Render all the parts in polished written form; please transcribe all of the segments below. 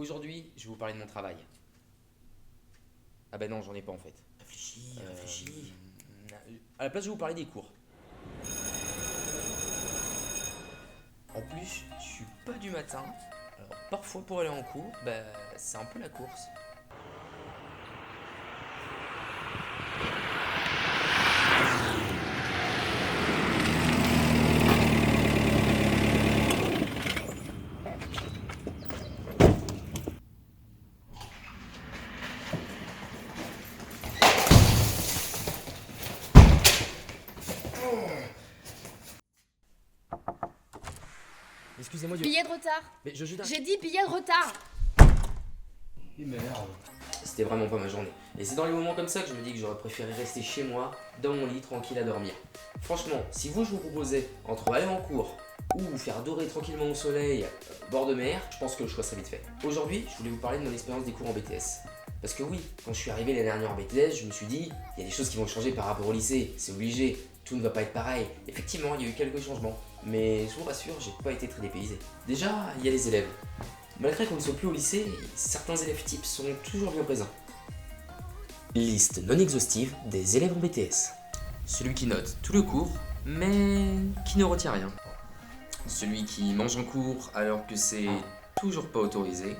Aujourd'hui, je vais vous parler de mon travail. Ah bah non, j'en ai pas en fait. Réfléchis. À la place, je vais vous parler des cours. En plus, je suis pas du matin. Alors parfois pour aller en cours, bah c'est un peu la course. Excusez-moi du... Billet de retard. Mais je jette un... J'ai dit billet de retard. Et merde. C'était vraiment pas ma journée. Et c'est dans les moments comme ça que je me dis que j'aurais préféré rester chez moi, dans mon lit, tranquille à dormir. Franchement, si vous, je vous proposais entre aller en cours ou vous faire dorer tranquillement au soleil, bord de mer, je pense que le choix serait vite fait. Aujourd'hui, je voulais vous parler de mon expérience des cours en BTS. Parce que oui, quand je suis arrivé l'année dernière en BTS, je me suis dit, il y a des choses qui vont changer par rapport au lycée, c'est obligé, tout ne va pas être pareil. Effectivement, il y a eu quelques changements, mais je vous rassure, j'ai pas été très dépaysé. Déjà, il y a les élèves. Malgré qu'on ne soit plus au lycée, certains élèves types sont toujours bien présents. Liste non exhaustive des élèves en BTS. Celui qui note tout le cours, mais qui ne retient rien. Celui qui mange en cours alors que c'est toujours pas autorisé.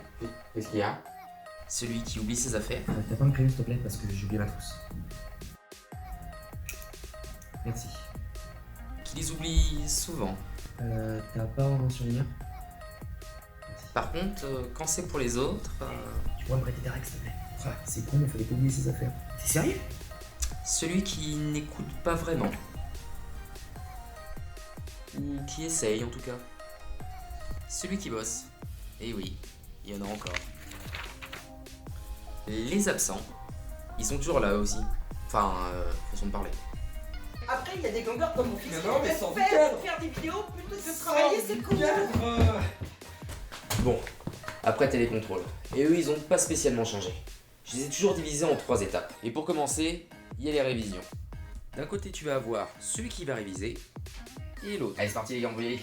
Qu'est-ce qu'il y a? Celui qui oublie ses affaires. T'as pas un crayon s'il te plaît parce que j'ai oublié ma trousse. Merci. Qui les oublie souvent. T'as pas un surligneur? Merci. Par contre, quand c'est pour les autres, Tu pourrais me prêter ta règle s'il te plaît? Ah, c'est con, il fallait pas oublier ses affaires. T'es sérieux? celui qui n'écoute pas vraiment. Ou qui essaye en tout cas. Celui qui bosse. Et oui, il y en a encore. Les absents, ils sont toujours là aussi. Enfin, façon de parler. Après, il y a des gangers comme mon fils Mais qui non, mais préfèrent sans cadre. faire des vidéos plutôt que de travailler, c'est cool. Bon, après télécontrôle. Et eux, ils ont pas spécialement changé. Je les ai toujours divisés en 3 étapes. Et pour commencer, il y a les révisions. D'un côté, tu vas avoir celui qui va réviser, et l'autre. Allez, c'est parti les gars, envoyez.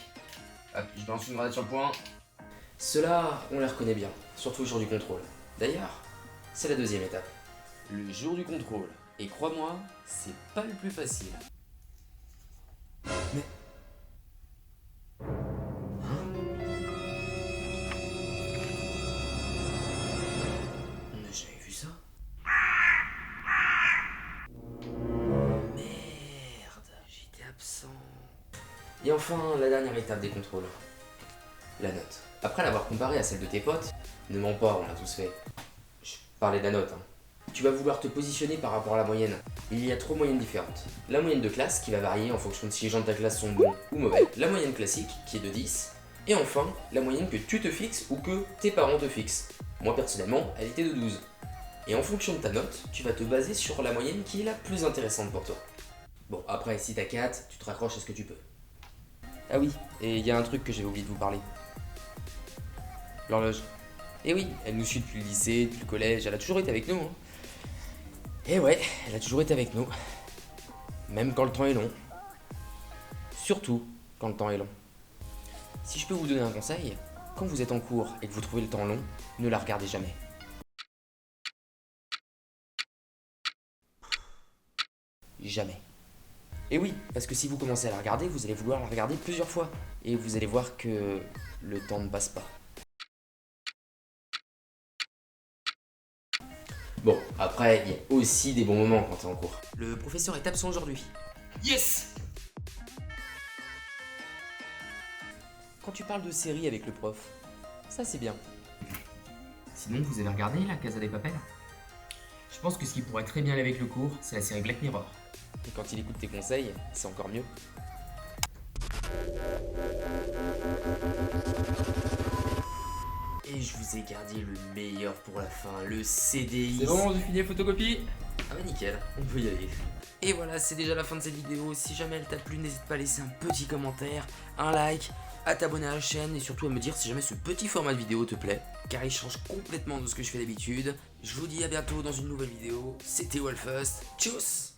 Hop, je balance une grenade sur le point. Ceux-là, on les reconnaît bien, surtout le jour du contrôle. D'ailleurs, c'est la deuxième étape. Le jour du contrôle. Et crois-moi, c'est pas le plus facile. Mais... On n'a jamais vu ça. Merde, j'étais absent. Et enfin, la dernière étape des contrôles. La note. Après l'avoir comparée à celle de tes potes, ne mens pas, on l'a tous fait. Je parlais de la note, hein. Tu vas vouloir te positionner par rapport à la moyenne. Il y a 3 moyennes différentes. La moyenne de classe, qui va varier en fonction de si les gens de ta classe sont bons ou mauvais. La moyenne classique, qui est de 10. Et enfin, la moyenne que tu te fixes ou que tes parents te fixent. Moi personnellement, elle était de 12. Et en fonction de ta note, tu vas te baser sur la moyenne qui est la plus intéressante pour toi. Bon, après, si t'as 4, tu te raccroches à ce que tu peux. Ah oui, et il y a un truc que j'avais oublié de vous parler. L'horloge. Et oui, elle nous suit depuis le lycée, depuis le collège, elle a toujours été avec nous. Hein. Et ouais, elle a toujours été avec nous. Même quand le temps est long. Surtout quand le temps est long. Si je peux vous donner un conseil, quand vous êtes en cours et que vous trouvez le temps long, ne la regardez jamais. Jamais. Et oui, parce que si vous commencez à la regarder, vous allez vouloir la regarder plusieurs fois. Et vous allez voir que le temps ne passe pas. Bon, après, il y a aussi des bons moments quand t'es en cours. Le professeur est absent aujourd'hui. Yes! Quand tu parles de série avec le prof, ça c'est bien. Sinon, vous avez regardé la Casa des Papel? Je pense que ce qui pourrait très bien aller avec le cours, c'est la série Black Mirror. Et quand il écoute tes conseils, c'est encore mieux. Et je vous ai gardé le meilleur pour la fin, le CDI. C'est bon, j'ai fini la photocopie. Ah bah nickel, on peut y aller. Et voilà, c'est déjà la fin de cette vidéo. Si jamais elle t'a plu, n'hésite pas à laisser un petit commentaire, un like, à t'abonner à la chaîne et surtout à me dire si jamais ce petit format de vidéo te plaît, car il change complètement de ce que je fais d'habitude. Je vous dis à bientôt dans une nouvelle vidéo. C'était Wolfust. Tchuss!